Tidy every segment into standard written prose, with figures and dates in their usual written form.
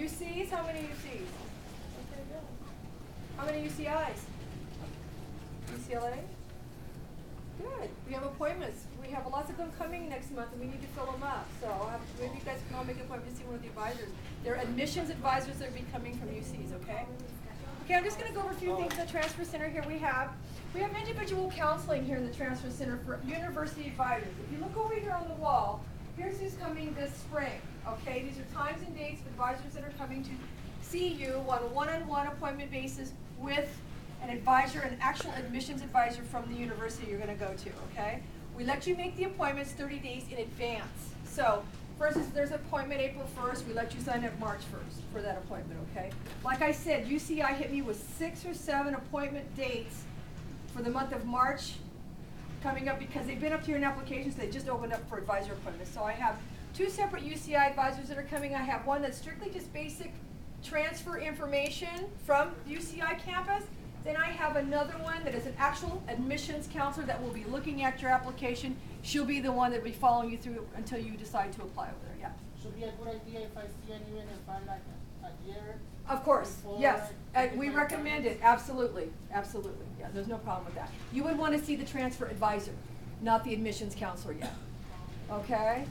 UCs, how many UCs? Okay, good. How many UCIs? UCLA? Good. We have appointments. We have lots of them coming next month, and we need to fill them up. So maybe you guys can all make an appointment to see one of the advisors. They're admissions advisors that will be coming from UCs, okay? Okay, I'm just going to go over a few things in the Transfer Center here. We have individual counseling here in the Transfer Center for university advisors. If you look over here on the wall, here's who's coming this spring, okay? These are times and dates of advisors that are coming to see you on a one-on-one appointment basis with an advisor, an actual admissions advisor from the university you're going to go to, okay? We let you make the appointments 30 days in advance. So, for instance, there's an appointment April 1st, we let you sign up March 1st for that appointment, okay? Like I said, UCI hit me with 6 or 7 appointment dates for the month of March coming up because they've been up to your applications, they just opened up for advisor appointments. So I have 2 separate UCI advisors that are coming. I have one that's strictly just basic transfer information from UCI campus. Then I have another one that is an actual admissions counselor that will be looking at your application. She'll be the one that will be following you through until you decide to apply over there, yeah. Should be a good idea if I see anyone if I'm like a year. Of course, yes. We recommend it, absolutely, absolutely. Yeah, there's no problem with that. You would want to see the transfer advisor, not the admissions counselor yet. Okay?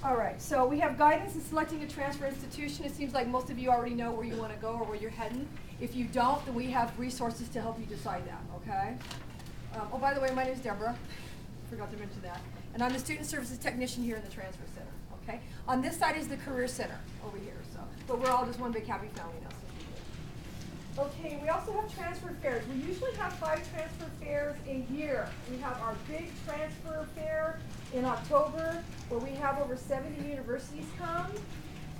All right, so we have guidance in selecting a transfer institution. It seems like most of you already know where you want to go or where you're heading. If you don't, then we have resources to help you decide that, okay? Oh, by the way, my name is Deborah. Forgot to mention that. And I'm the Student Services Technician here in the Transfer Center, okay? On this side is the Career Center over here, so. But we're all just one big happy family now. So okay, we also have transfer fairs. We usually have 5 transfer fairs a year. We have our big transfer fair in October where we have over 70 universities come.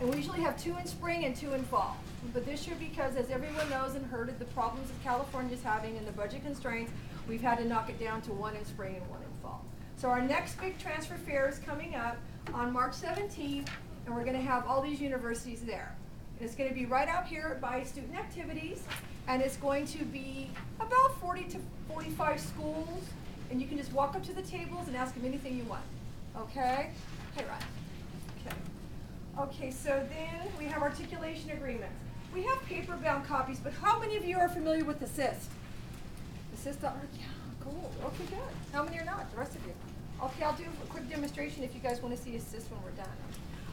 And we usually have 2 in spring and 2 in fall. But this year, because as everyone knows and heard of the problems that California is having and the budget constraints, we've had to knock it down to 1 in spring and 1 in fall. So our next big transfer fair is coming up on March 17th, and we're going to have all these universities there. And it's going to be right out here by Student Activities, and it's going to be about 40 to 45 schools, and you can just walk up to the tables and ask them anything you want. Okay? Hey, Ryan. Okay. Okay, so then we have articulation agreements. We have paper-bound copies, but how many of you are familiar with Assist? Assist.org? Yeah, cool. Okay, good. How many are not? The rest of you? Okay, I'll do a quick demonstration if you guys want to see Assist when we're done.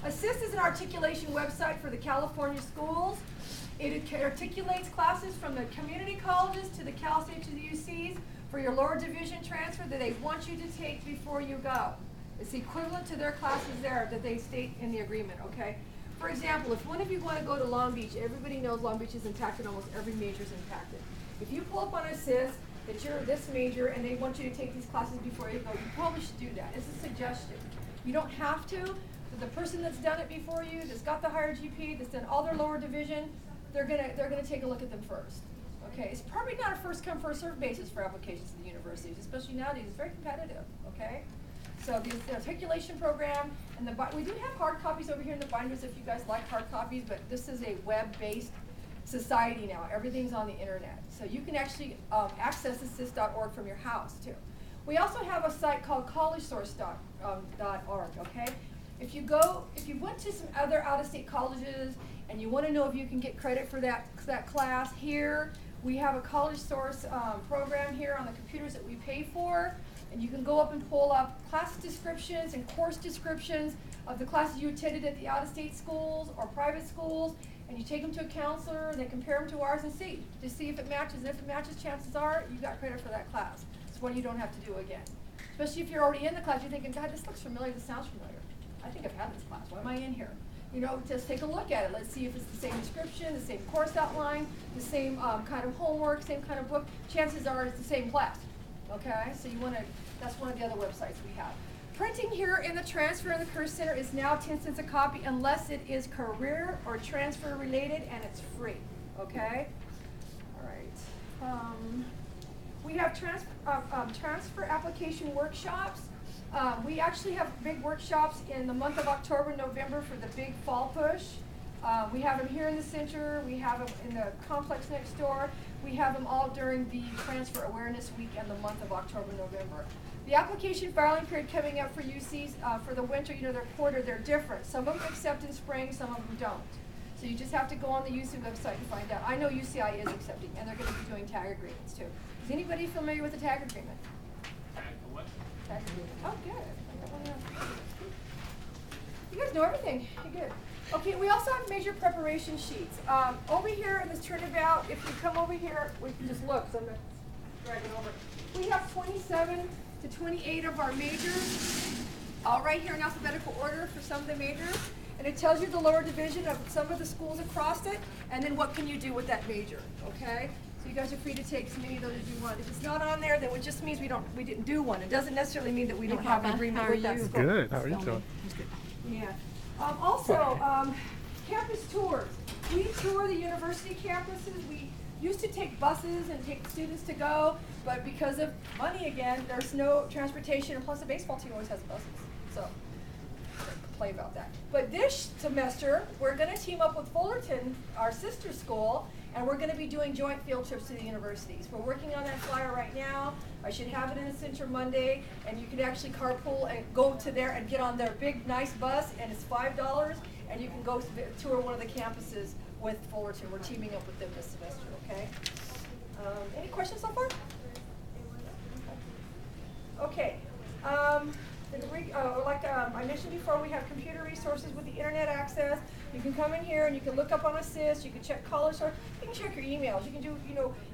Assist is an articulation website for the California schools. It articulates classes from the community colleges to the Cal State to the UCs for your lower division transfer that they want you to take before you go. It's equivalent to their classes there that they state in the agreement, okay? For example, if one of you want to go to Long Beach, everybody knows Long Beach is impacted, almost every major is impacted. If you pull up on Assist that you're this major and they want you to take these classes before you go, you probably should do that. It's a suggestion. You don't have to, but the person that's done it before you, that's got the higher GPA, that's done all their lower division, they're gonna take a look at them first. Okay, it's probably not a first come, first served basis for applications to the universities, especially nowadays. It's very competitive, okay? So the articulation program, and we do have hard copies over here in the binders if you guys like hard copies, but this is a web-based society now. Everything's on the internet. So you can actually access assist.org from your house too. We also have a site called collegesource.org, okay? If you went to some other out-of-state colleges and you want to know if you can get credit for that class here, we have a College Source program here on the computers that we pay for. And you can go up and pull up class descriptions and course descriptions of the classes you attended at the out-of-state schools or private schools, and you take them to a counselor and they compare them to ours and see if it matches. And if it matches, chances are you got credit for that class. It's one you don't have to do again. Especially if you're already in the class, you're thinking, God, this looks familiar, this sounds familiar. I think I've had this class. Why am I in here? You know, just take a look at it. Let's see if it's the same description, the same course outline, the same kind of homework, same kind of book. Chances are it's the same class. Okay, so that's one of the other websites we have. Printing here in the transfer in the Career Center is now 10 cents a copy unless it is career or transfer related, and it's free. Okay, all right. We have transfer application workshops. We actually have big workshops in the month of October, November for the big fall push. We have them here in the center. We have them in the complex next door. We have them all during the Transfer Awareness Week and the month of October, November. The application filing period coming up for UCs for the winter, their quarter, they're different. Some of them accept in spring, some of them don't. So you just have to go on the UC website and find out. I know UCI is accepting, and they're gonna be doing tag agreements too. Is anybody familiar with the tag agreement? What? Tag agreement. Oh, good. I got one now. You guys know everything. You're good. Okay, we also have major preparation sheets. Over here in this turnabout, if you come over here, we can just look, so I'm gonna drag it over. We have 27 to 28 of our majors, all right here in alphabetical order for some of the majors. And it tells you the lower division of some of the schools across it, and then what can you do with that major, okay? So you guys are free to take as many of those as you want. If it's not on there, then it just means we didn't do one. It doesn't necessarily mean that we don't have an agreement with that school. Good. How are you doing? Yeah. Also, campus tours. We tour the university campuses. We used to take buses and take students to go, but because of money again, there's no transportation, and plus the baseball team always has buses. So, play about that. But this semester, we're gonna team up with Fullerton, our sister school, and we're gonna be doing joint field trips to the universities. We're working on that flyer right now. I should have it in the center Monday, and you can actually carpool and go to there and get on their big, nice bus, and it's $5, and you can go tour one of the campuses with Fullerton. We're teaming up with them this semester, okay? Any questions so far? Okay. I mentioned before, we have computer resources with the internet access. You can come in here and you can look up on Assist, you can check college source, you can check your emails, you can do,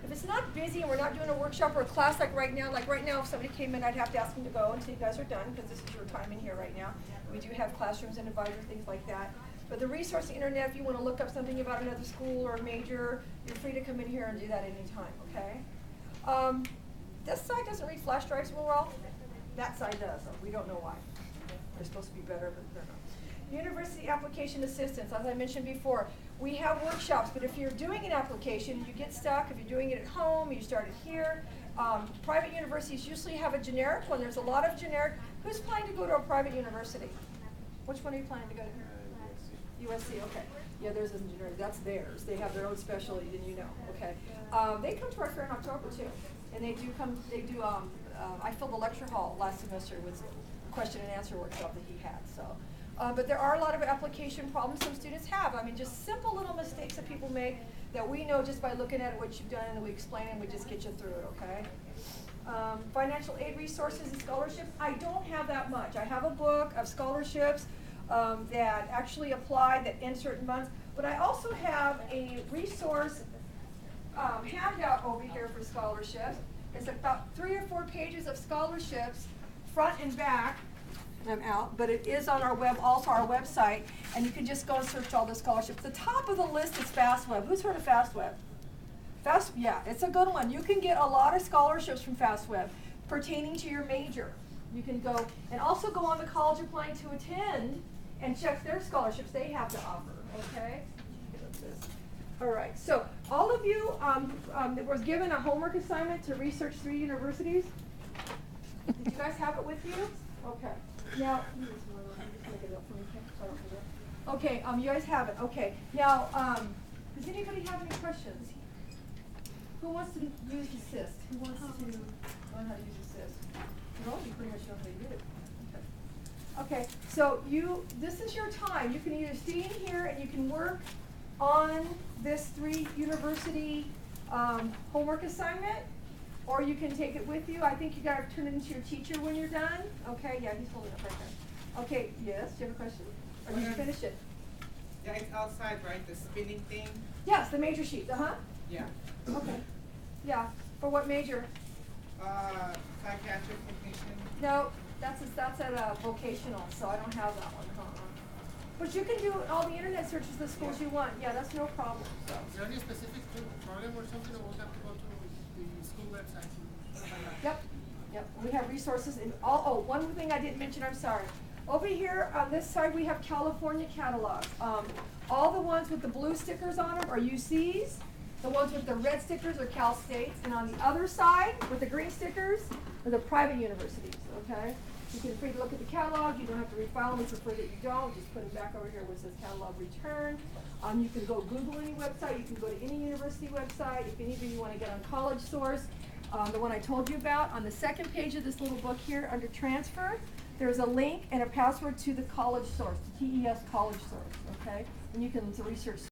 if it's not busy and we're not doing a workshop or a class like right now if somebody came in, I'd have to ask them to go until you guys are done, because this is your time in here right now. We do have classrooms and advisors, things like that. But the resource internet, if you want to look up something about another school or a major, you're free to come in here and do that anytime, okay? This side doesn't read flash drives real well. That side does, so we don't know why. They're supposed to be better, but they're not. University application assistance, as I mentioned before, we have workshops, but if you're doing an application, you get stuck. If you're doing it at home, you start it here. Private universities usually have a generic one. There's a lot of generic. Who's planning to go to a private university? Which one are you planning to go to? USC, okay. Yeah, there's a generic. That's theirs. They have their own specialty, then you know. Okay. They come to our fair in October too, and they do. I filled the lecture hall last semester with a question and answer workshop that he had. So, but there are a lot of application problems some students have. I mean, just simple little mistakes that people make that we know just by looking at what you've done, and we explain and we just get you through it. Okay. Financial aid resources and scholarships. I don't have that much. I have a book of scholarships that actually apply that end certain months, but I also have a resource handout over here for scholarships. It's about 3 or 4 pages of scholarships, front and back. I'm out, but it is on our our website, and you can just go and search all the scholarships. The top of the list is FastWeb. Who's heard of FastWeb? Yeah, it's a good one. You can get a lot of scholarships from FastWeb pertaining to your major. You can go and also go on the college applying to attend and check their scholarships they have to offer. Okay. All right, so all of you was given a homework assignment to research 3 universities. Did you guys have it with you? Okay. Now, okay, you guys have it. Okay. Now, does anybody have any questions? Who wants to use Assist? Who wants to learn how to use Assist? You pretty much know how to do it. Okay, so this is your time. You can either stay in here and you can work on this 3 university homework assignment, or you can take it with you. I think you gotta turn it into your teacher when you're done. Okay, yeah, he's holding it right there. Okay, yes, do you have a question? Or did you finish it? Yeah, it's outside, right? The spinning thing? Yes, the major sheet, Yeah. Okay, yeah, for what major? Psychiatric technician. No, that's at a vocational, so I don't have that one, But you can do all the internet searches the schools you want. Yeah, that's no problem, so. Is there any specific program or something, or we'll have to go to the school website? Yep, we have resources in one thing I didn't mention, I'm sorry. Over here on this side, we have California catalogs. All the ones with the blue stickers on them are UCs. The ones with the red stickers are Cal States. And on the other side, with the green stickers, are the private universities, okay? You can free to look at the catalog. You don't have to refile them. We prefer that you don't. Just put them back over here where it says catalog return. You can go Google any website. You can go to any university website. If any of you want to get on College Source, the one I told you about, on the second page of this little book here under transfer, there's a link and a password to the College Source, the TES College Source, okay? And you can research